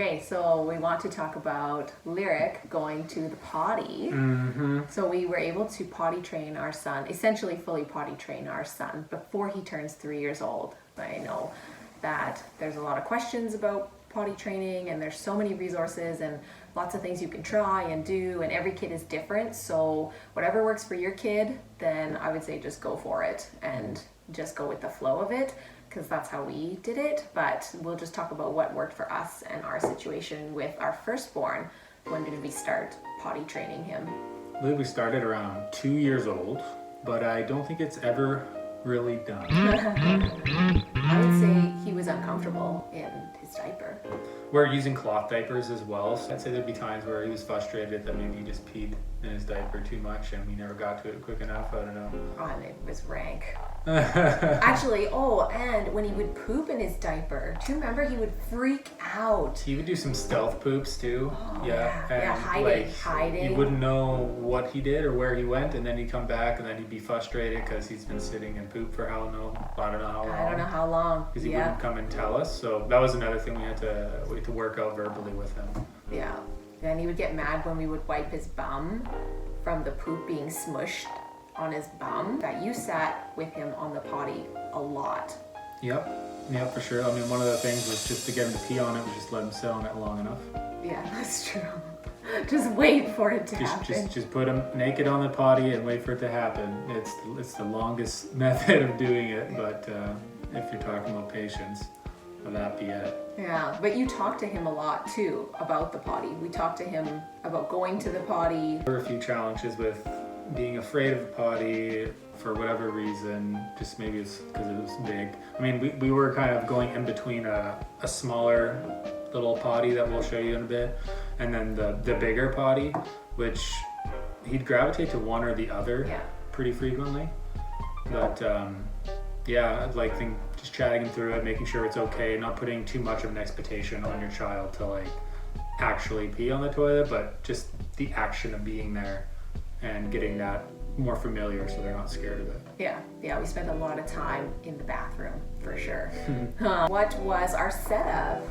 Okay, so we want to talk about Lyric going to the potty. So we were able to potty train our son, essentially fully potty train our son before he turns 3 years old. I know that there's a lot of questions about potty training, and there's so many resources and lots of things you can try and do, and every kid is different. So whatever works for your kid, then I would say just go for it and just go with the flow of it, because that's how we did it. But we'll just talk about what worked for us and our situation with our firstborn. When did we start potty training him? I believe we started around 2 years old, but I don't think it's ever really done. I would say he was uncomfortable in his diaper. We're using cloth diapers as well, so I'd say there'd be times where he was frustrated that maybe he just peed in his diaper too much and we never got to it quick enough. I don't know. Oh, and it was rank. Actually, and when he would poop in his diaper, do you remember he would freak out? He would do some stealth poops too. Hiding. You wouldn't know what he did or where he went, and then he'd come back and then he'd be frustrated because he's been sitting and poop for I don't know how long. Because he wouldn't come and tell us. So that was another thing we had to work out verbally with him. Yeah. And he would get mad when we would wipe his bum from the poop being smushed on his bum. That you sat with him on the potty a lot. Yep, for sure. I mean, one of the things was just to get him to pee on it, was just let him sit on it long enough. Yeah, that's true. Just wait for it to happen. Just put him naked on the potty and wait for it to happen. It's the longest method of doing it, but if you're talking about patience, that be it. Yeah, but you talk to him a lot too about the potty. We talked to him about going to the potty. There were a few challenges with being afraid of the potty for whatever reason. Just maybe it's because it was big. I mean, we were kind of going in between a smaller little potty that we'll show you in a bit, and then the bigger potty, which he'd gravitate to one or the other pretty frequently. But just chatting him through it, making sure it's okay, not putting too much of an expectation on your child to like actually pee on the toilet, but just the action of being there and getting that more familiar so they're not scared of it. Yeah, we spent a lot of time in the bathroom for sure. What was our setup?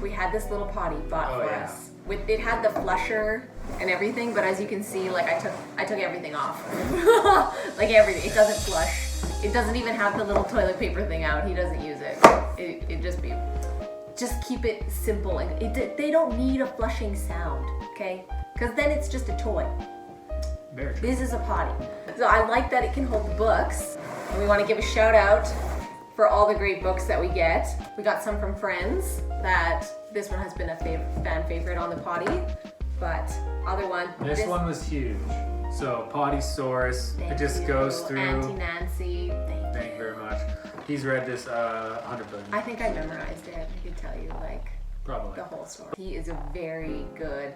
We had this little potty bought for us. It had the flusher and everything, but as you can see, like I took everything off. Like everything. It doesn't flush. It doesn't even have the little toilet paper thing out. He doesn't use it. Just keep it simple. They don't need a flushing sound, okay? Because then it's just a toy. Very true. This is a potty. So I like that it can hold the books. And we want to give a shout out for all the great books that we get. We got some from friends. That this one has been a fan favorite on the potty. But other one. This one was huge. So Potty Source, it just goes through. Auntie Nancy, thank you very much. He's read this 100 billion. I think I memorized it. I could tell you probably the whole story. He is a very good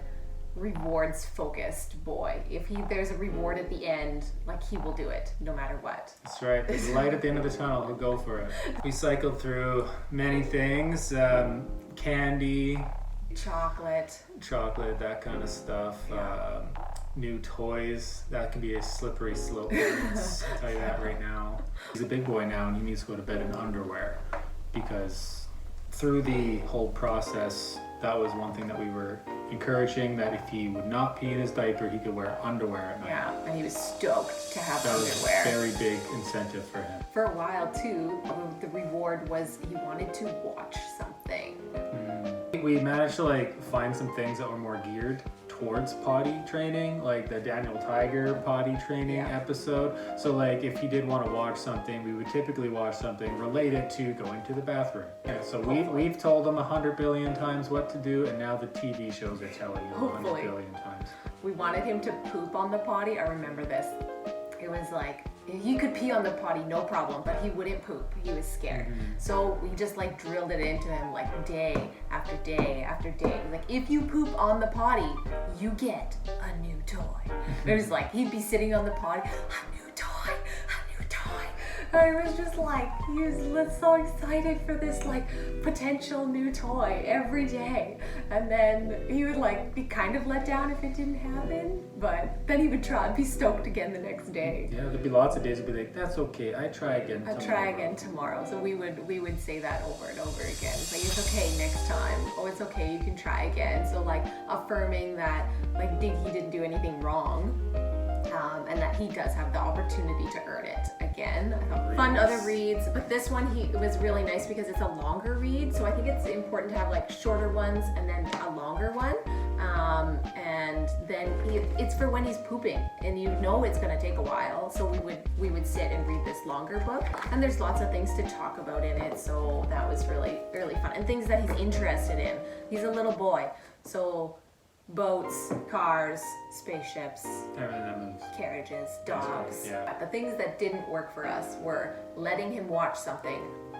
rewards focused boy. If there's a reward at the end, he will do it no matter what. That's right. There's a light at the end of the tunnel. He'll go for it. We cycled through many things, candy, chocolate, that kind of stuff. New toys. That can be a slippery slope. I'll tell you that right now. He's a big boy now and he needs to go to bed in underwear, because through the whole process, that was one thing that we were encouraging, that if he would not pee in his diaper, he could wear underwear at night. Yeah, and he was stoked to have that underwear. That was a very big incentive for him. For a while too, the reward was he wanted to watch something. We managed to find some things that were more geared towards potty training, like the Daniel Tiger potty training episode. So if he did want to watch something, we would typically watch something related to going to the bathroom. Yeah, so we've told him 100 billion times what to do, and now the TV shows are telling him 100 billion times. We wanted him to poop on the potty. I remember this. It was he could pee on the potty, no problem, but he wouldn't poop. He was scared. So we just drilled it into him day after day after day. If you poop on the potty, you get a new toy. It was he'd be sitting on the potty, a new toy. I was just like, he was so excited for this like potential new toy every day. And then he would like be kind of let down if it didn't happen, but then he would try and be stoked again the next day. Yeah, there'd be lots of days he'd be like, that's okay, I try again tomorrow. I'll try again tomorrow. So we would say that over and over again. It's like, it's okay next time. Oh, it's okay, you can try again. So like affirming that like he didn't do anything wrong. And that he does have the opportunity to earn it again. Fun other reads, but this one it was really nice because it's a longer read, so I think it's important to have like shorter ones and then a longer one. And then it's for when he's pooping, and you know it's going to take a while, so we would sit and read this longer book, and there's lots of things to talk about in it, so that was really, really fun, and things that he's interested in. He's a little boy, so boats, cars, spaceships, everything that moves, carriages, dogs. Yeah. The things that didn't work for us were letting him watch something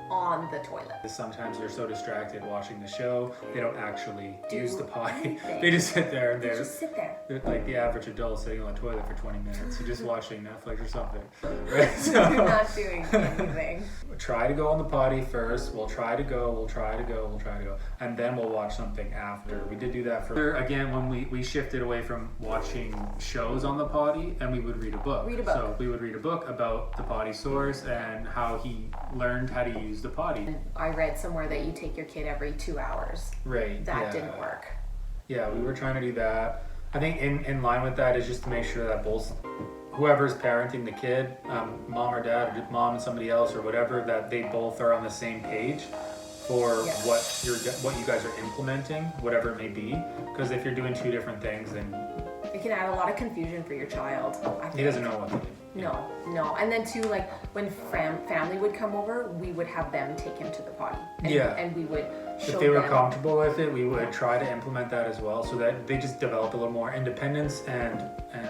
on the toilet. Sometimes they're so distracted watching the show, they don't actually use the potty. anything. They just sit there and They just sit there. they're like the average adult sitting on the toilet for 20 minutes, just watching Netflix or something. Right? They're not doing anything. Try to go on the potty first. We'll try to go, and then we'll watch something after. We did do that again when we shifted away from watching shows on the potty, and we would read a book. So we would read a book about the potty source and how he learned how to use the potty. I read somewhere that you take your kid every 2 hours. Right. That didn't work. Yeah, we were trying to do that. I think in line with that is just to make sure that both whoever's parenting the kid, mom or dad, or mom and somebody else or whatever, that they both are on the same page for what you guys are implementing, whatever it may be. Because if you're doing two different things, then it can add a lot of confusion for your child. He doesn't know what to do. No. And then too, like when family would come over, we would have them take him to the potty. And we would show if they were them. comfortable with it, we would try to implement that as well, so that they just develop a little more independence and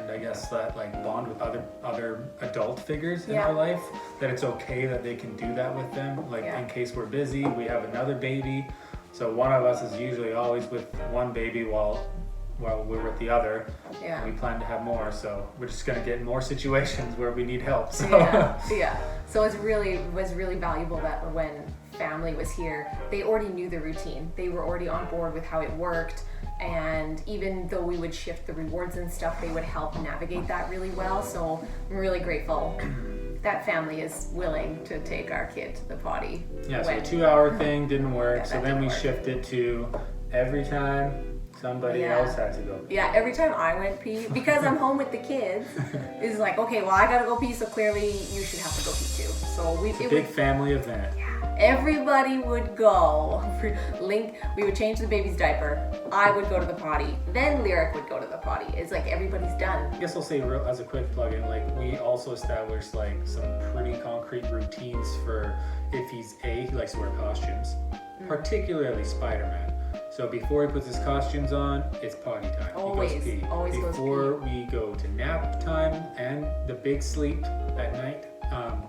I guess that like bond with other adult figures in our life. That it's okay that they can do that with them. Like in case we're busy, we have another baby, so one of us is usually always with one baby while we're with the other. And we plan to have more, so we're just gonna get in more situations where we need help. So. So it was really valuable that when family was here, they already knew the routine. They were already on board with how it worked, and even though we would shift the rewards and stuff, they would help navigate that really well. So I'm really grateful that family is willing to take our kid to the potty. Yeah, so the 2-hour thing didn't work, so then we shifted to every time somebody else had to go. Yeah, every time I went pee, because I'm home with the kids, it's like, okay, well I gotta go pee, so clearly you should have to go pee too. So it's a big family event. Yeah, everybody would go. We would change the baby's diaper. I would go to the potty. Then Lyric would go to the potty. It's like everybody's done. I guess I'll say as a quick plug-in, like we also established like some pretty concrete routines for if he likes to wear costumes, particularly Spider-Man. So before he puts his costumes on, it's potty time. Always, he goes pee. Always before goes pee. we go to nap time and the big sleep at night,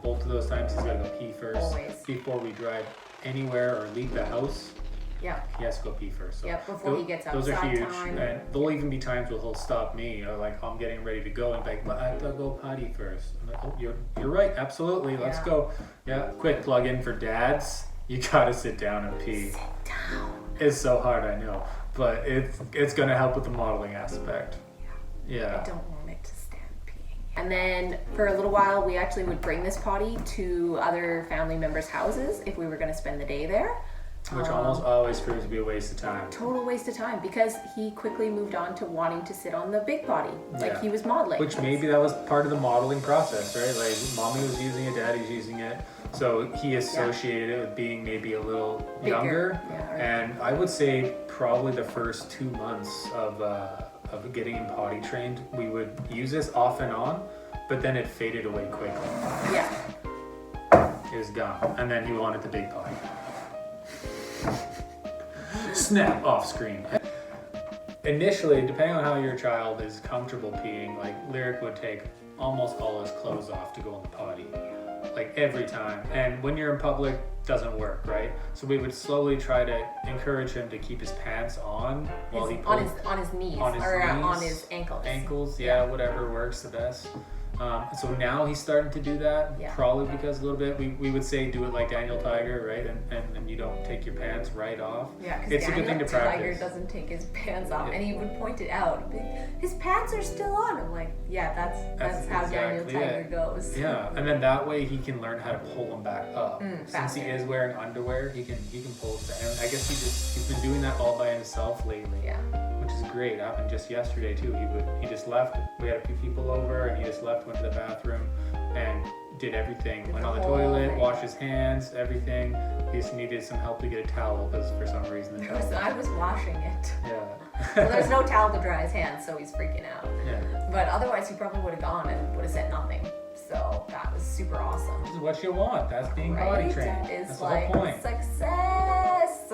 both of those times he's got to go pee first. Always. Before we drive anywhere or leave the house, he has to go pee first. So before he gets outside. Those are huge. Time. And there'll even be times where he'll stop me, or like I'm getting ready to go and be like, but I have to go potty first. I'm like, oh, you're right, absolutely, let's go. Yeah, quick plug in for dads. You gotta sit down and pee. Sit down. It's so hard, I know, but it's gonna help with the modeling aspect. Yeah. I don't want it to stand peeing. And then for a little while, we actually would bring this potty to other family members' houses if we were gonna spend the day there. Which almost always proves to be a waste of time. Total waste of time, because he quickly moved on to wanting to sit on the big potty, like he was modeling. Which maybe that was part of the modeling process, right? Like mommy was using it, daddy's using it. So he associated it with being maybe a little younger. And I would say probably the first 2 months of getting him potty trained, we would use this off and on, but then it faded away quickly. It was gone. And then he wanted the big potty. Snap off screen. Initially, depending on how your child is comfortable peeing, like Lyric would take almost all his clothes off to go in the potty. Like every time. And when you're in public, doesn't work, right? So we would slowly try to encourage him to keep his pants on while he on his knees, on his ankles. Ankles, whatever works the best. So now he's starting to do that, Yeah. probably because a little bit, we would say do it like Daniel Tiger, right? And you don't take your pants right off. Yeah, because It's a good thing to practice. Tiger doesn't take his pants off, Yeah. and he would point it out. His pants are still on. I'm like, yeah, that's how Daniel exactly Tiger it. goes. Yeah, and then that way he can learn how to pull them back up. Since faster. he is wearing underwear, he can pull them down. And I guess he's been doing that all by himself lately. Yeah. Which is great. Happened just yesterday too. He just left. We had a few people over, and he just left, went to the bathroom, and did everything. Went on the whole toilet, thing. washed his hands, everything. He just needed some help to get a towel because for some reason the towel. I was washing it. Yeah. Well, there's no towel to dry his hands, so he's freaking out. Yeah. But otherwise, he probably would have gone and would have said nothing. So that was super awesome. This is what you want. That's being Right? potty trained. It's That's like the whole point. success.